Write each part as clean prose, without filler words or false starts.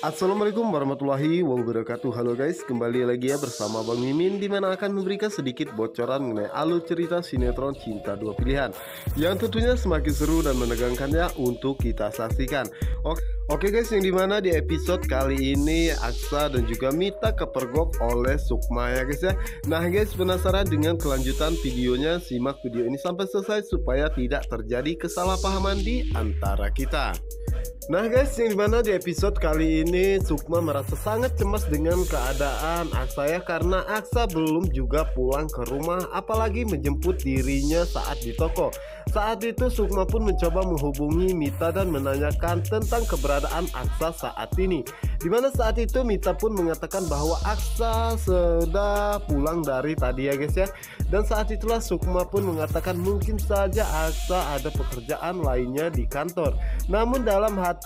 Assalamualaikum warahmatullahi wabarakatuh. Halo guys, kembali lagi ya bersama Bang Mimin, dimana akan memberikan sedikit bocoran mengenai alur cerita sinetron Cinta Dua Pilihan yang tentunya semakin seru dan menegangkannya untuk kita saksikan. Oke guys, yang dimana di episode kali ini Aksa dan juga Mita kepergok oleh Sukma ya guys ya. Nah guys, penasaran dengan kelanjutan videonya? Simak video ini sampai selesai supaya tidak terjadi kesalahpahaman di antara kita. Nah guys, yang dimana di episode kali ini Sukma merasa sangat cemas dengan keadaan Aksa ya, karena Aksa belum juga pulang ke rumah, apalagi menjemput dirinya saat di toko. Saat itu Sukma pun mencoba menghubungi Mita dan menanyakan tentang keberadaan Aksa saat ini, dimana saat itu Mita pun mengatakan bahwa Aksa sudah pulang dari tadi ya guys ya. Dan saat itulah Sukma pun mengatakan mungkin saja Aksa ada pekerjaan lainnya di kantor. Namun dalam hati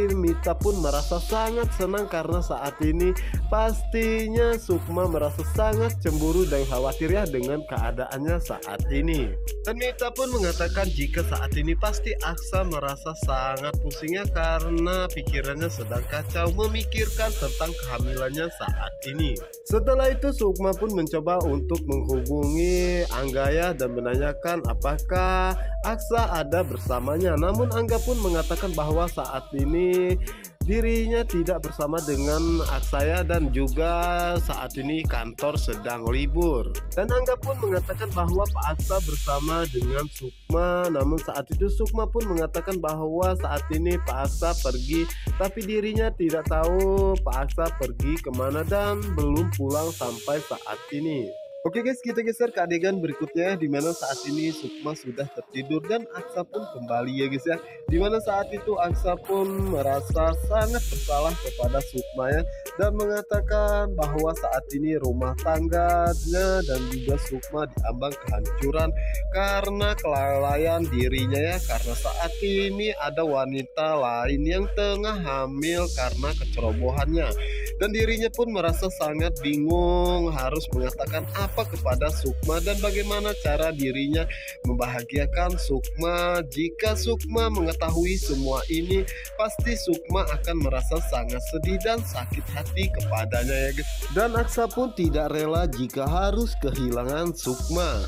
Mita pun merasa sangat senang karena saat ini pastinya Sukma merasa sangat cemburu dan khawatir ya dengan keadaannya saat ini. Dan Mita pun mengatakan jika saat ini pasti Aksa merasa sangat pusingnya karena pikirannya sedang kacau memikirkan tentang kehamilannya saat ini. Setelah itu Sukma pun mencoba untuk menghubungi Anggaya dan menanyakan apakah Aksa ada bersamanya. Namun Angga pun mengatakan bahwa saat ini dirinya tidak bersama dengan Aksaya dan juga saat ini kantor sedang libur. Dan Angga pun mengatakan bahwa Pak Aksa bersama dengan Sukma. Namun saat itu Sukma pun mengatakan bahwa saat ini Pak Aksa pergi, tapi dirinya tidak tahu Pak Aksa pergi kemana dan belum pulang sampai saat ini. Oke guys, kita geser ke adegan berikutnya, dimana saat ini Sukma sudah tertidur dan Aksa pun kembali ya guys ya. Dimana saat itu Aksa pun merasa sangat bersalah kepada Sukma ya, dan mengatakan bahwa saat ini rumah tangganya dan juga Sukma diambang kehancuran karena kelalaian dirinya ya, karena saat ini ada wanita lain yang tengah hamil karena kecerobohannya. Dan dirinya pun merasa sangat bingung harus mengatakan apa kepada Sukma dan bagaimana cara dirinya membahagiakan Sukma. Jika Sukma mengetahui semua ini, pasti Sukma akan merasa sangat sedih dan sakit hati kepadanya ya guys. Dan Aksa pun tidak rela jika harus kehilangan Sukma.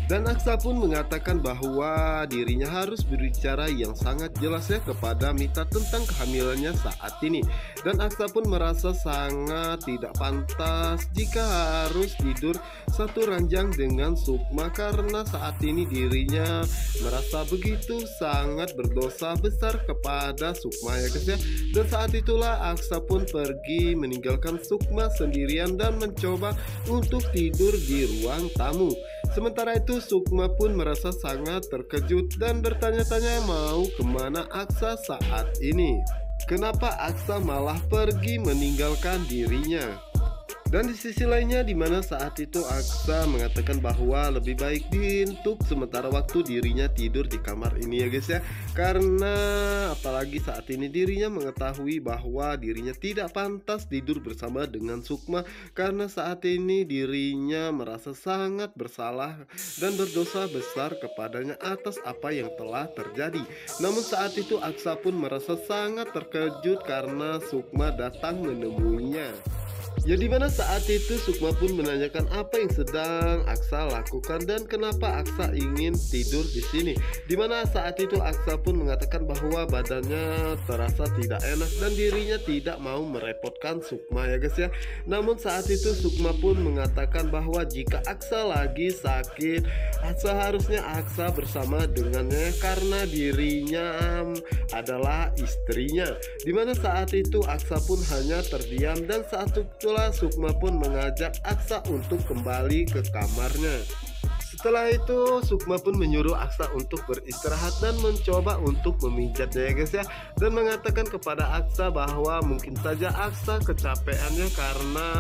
Dan Aksa pun mengatakan bahwa dirinya harus berbicara yang sangat jelas ya kepada Mita tentang kehamilannya saat ini. Dan Aksa pun merasa sangat tidak pantas jika harus tidur satu ranjang dengan Sukma, karena saat ini dirinya merasa begitu sangat berdosa besar kepada Sukma ya guys ya. Dan saat itulah Aksa pun pergi meninggalkan Sukma sendirian dan mencoba untuk tidur di ruang tamu. Sementara itu Sukma pun merasa sangat terkejut dan bertanya-tanya mau kemana Aksa saat ini. Kenapa Aksa malah pergi meninggalkan dirinya? Dan di sisi lainnya, dimana saat itu Aksa mengatakan bahwa lebih baik untuk sementara waktu dirinya tidur di kamar ini ya guys ya, karena apalagi saat ini dirinya mengetahui bahwa dirinya tidak pantas tidur bersama dengan Sukma, karena saat ini dirinya merasa sangat bersalah dan berdosa besar kepadanya atas apa yang telah terjadi. Namun saat itu Aksa pun merasa sangat terkejut karena Sukma datang menemuinya. Ya, dimana saat itu Sukma pun menanyakan apa yang sedang Aksa lakukan dan kenapa Aksa ingin tidur di sini. Dimana saat itu Aksa pun mengatakan bahwa badannya terasa tidak enak dan dirinya tidak mau merepotkan Sukma ya guys ya. Namun saat itu Sukma pun mengatakan bahwa jika Aksa lagi sakit, seharusnya Aksa bersama dengannya karena dirinya adalah istrinya. Dimana saat itu Aksa pun hanya terdiam dan saat itulah Sukma pun mengajak Aksa untuk kembali ke kamarnya. Setelah itu Sukma pun menyuruh Aksa untuk beristirahat dan mencoba untuk memijatnya ya guys ya, dan mengatakan kepada Aksa bahwa mungkin saja Aksa kecapeannya karena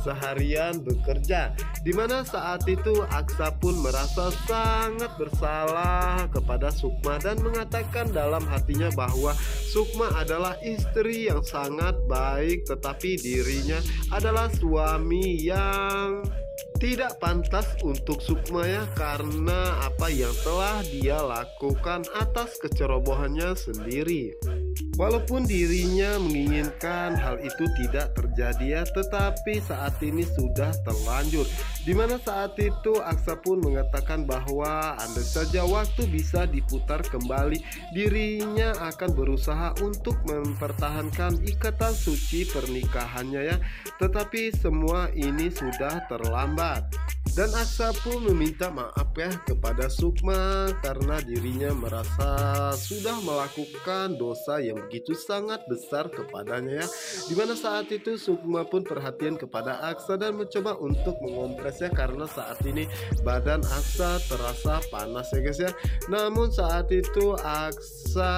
seharian bekerja. Dimana saat itu Aksa pun merasa sangat bersalah kepada Sukma dan mengatakan dalam hatinya bahwa Sukma adalah istri yang sangat baik, tetapi dirinya adalah suami yang tidak pantas untuk Sukma ya, karena apa yang telah dia lakukan atas kecerobohannya sendiri. Walaupun dirinya menginginkan hal itu tidak terjadi ya, tetapi saat ini sudah terlanjur. Dimana saat itu Aksa pun mengatakan bahwa andai saja waktu bisa diputar kembali, dirinya akan berusaha untuk mempertahankan ikatan suci pernikahannya ya. Tetapi semua ini sudah terlambat. Dan Aksa pun meminta maaf ya kepada Sukma karena dirinya merasa sudah melakukan dosa yang begitu sangat besar kepadanya ya. Dimana saat itu Sukma pun perhatian kepada Aksa dan mencoba untuk mengompresnya karena saat ini badan Aksa terasa panas ya guys ya. Namun saat itu Aksa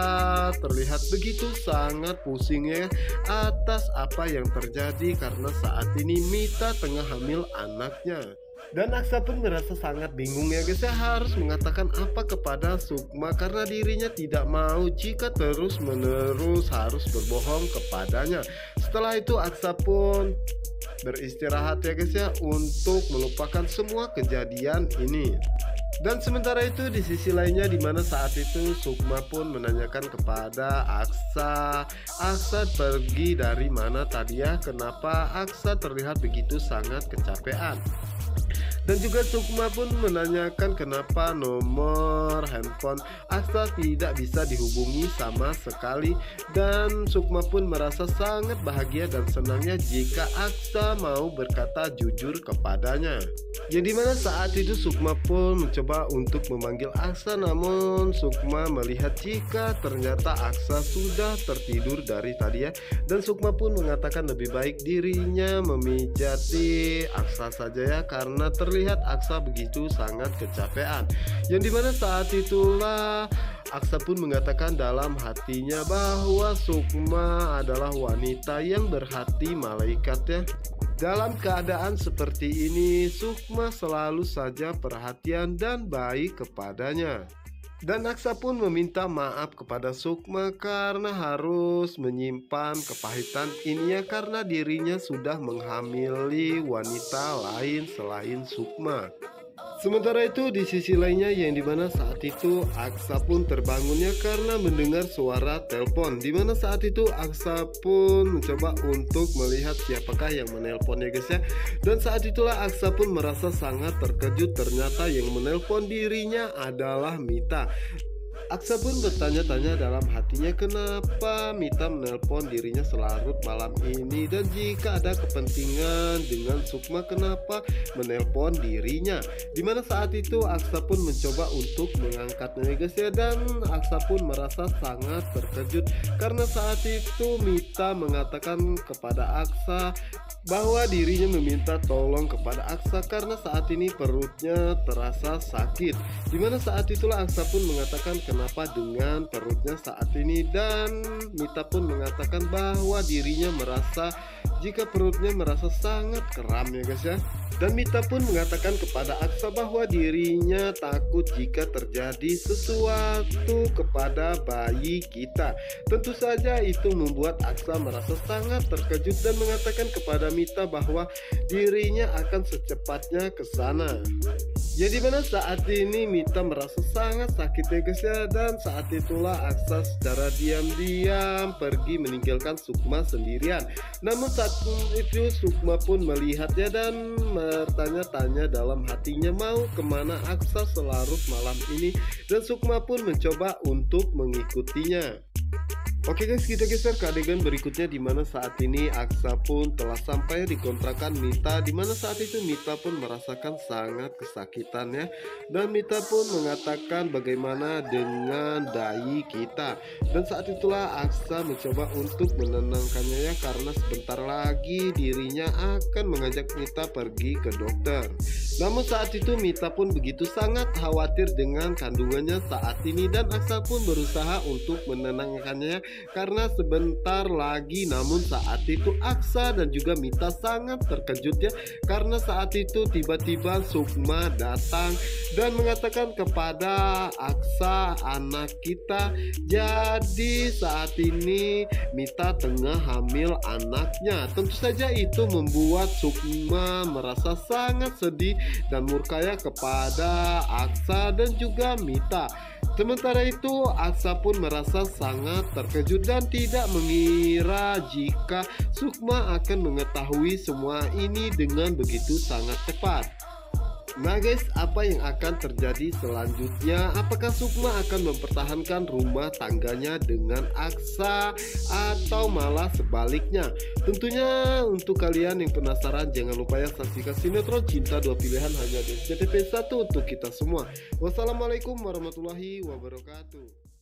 terlihat begitu sangat pusing ya atas apa yang terjadi karena saat ini Mita tengah hamil anaknya. Dan Aksa pun merasa sangat bingung ya guys ya, harus mengatakan apa kepada Sukma karena dirinya tidak mau jika terus menerus harus berbohong kepadanya. Setelah itu Aksa pun beristirahat ya guys ya untuk melupakan semua kejadian ini. Dan sementara itu di sisi lainnya, dimana saat itu Sukma pun menanyakan kepada Aksa pergi dari mana tadi ya, kenapa Aksa terlihat begitu sangat kecapean. Dan juga Sukma pun menanyakan kenapa nomor handphone Aksa tidak bisa dihubungi sama sekali. Dan Sukma pun merasa sangat bahagia dan senangnya jika Aksa mau berkata jujur kepadanya. Ya dimana saat itu Sukma pun mencoba untuk memanggil Aksa, namun Sukma melihat jika ternyata Aksa sudah tertidur dari tadi ya. Dan Sukma pun mengatakan lebih baik dirinya memijati Aksa saja ya karena terlihat Aksa begitu sangat kecapean. Yang dimana saat itulah Aksa pun mengatakan dalam hatinya bahwa Sukma adalah wanita yang berhati malaikat ya. Dalam keadaan seperti ini Sukma selalu saja perhatian dan baik kepadanya. Dan Aksa pun meminta maaf kepada Sukma karena harus menyimpan kepahitan ini ya karena dirinya sudah menghamili wanita lain selain Sukma. Sementara itu di sisi lainnya yang dimana saat itu Aksa pun terbangunnya karena mendengar suara telepon. Dimana saat itu Aksa pun mencoba untuk melihat siapakah yang menelponnya guys ya. Dan saat itulah Aksa pun merasa sangat terkejut, ternyata yang menelpon dirinya adalah Mita. Aksa pun bertanya-tanya dalam hatinya kenapa Mita menelpon dirinya selarut malam ini, dan jika ada kepentingan dengan Sukma kenapa menelpon dirinya. Dimana saat itu Aksa pun mencoba untuk mengangkatnya guys ya, dan Aksa pun merasa sangat terkejut karena saat itu Mita mengatakan kepada Aksa bahwa dirinya meminta tolong kepada Aksa karena saat ini perutnya terasa sakit. Dimana saat itulah Aksa pun mengatakan kenapa dengan perutnya saat ini, dan Mita pun mengatakan bahwa dirinya merasa jika perutnya merasa sangat kram ya guys ya. Dan Mita pun mengatakan kepada Aksa bahwa dirinya takut jika terjadi sesuatu kepada bayi kita. Tentu saja itu membuat Aksa merasa sangat terkejut dan mengatakan kepada Mita bahwa dirinya akan secepatnya ke sana. Ya dimana saat ini Mita merasa sangat sakit ya guys ya, dan saat itulah Aksa secara diam-diam pergi meninggalkan Sukma sendirian. Namun saat itu Sukma pun melihatnya dan bertanya-tanya dalam hatinya mau kemana Aksa selarut malam ini, dan Sukma pun mencoba untuk mengikutinya. Oke guys, kita geser ke adegan berikutnya dimana saat ini Aksa pun telah sampai di kontrakan Mita, dimana saat itu Mita pun merasakan sangat kesakitan ya. Dan Mita pun mengatakan bagaimana dengan bayi kita, dan saat itulah Aksa mencoba untuk menenangkannya ya karena sebentar lagi dirinya akan mengajak Mita pergi ke dokter. Namun saat itu Mita pun begitu sangat khawatir dengan kandungannya saat ini, dan Aksa pun berusaha untuk menenangkannya karena sebentar lagi. Namun saat itu Aksa dan juga Mita sangat terkejut ya karena saat itu tiba-tiba Sukma datang dan mengatakan kepada Aksa, anak kita jadi saat ini Mita tengah hamil anaknya. Tentu saja itu membuat Sukma merasa sangat sedih dan murka ya kepada Aksa dan juga Mita. Sementara itu, Aksa pun merasa sangat terkejut dan tidak mengira jika Sukma akan mengetahui semua ini dengan begitu sangat cepat. Nah guys, apa yang akan terjadi selanjutnya? Apakah Sukma akan mempertahankan rumah tangganya dengan Aksa atau malah sebaliknya? Tentunya untuk kalian yang penasaran, jangan lupa ya saksikan sinetron Cinta Dua Pilihan hanya di SCTV 1 untuk kita semua. Wassalamualaikum warahmatullahi wabarakatuh.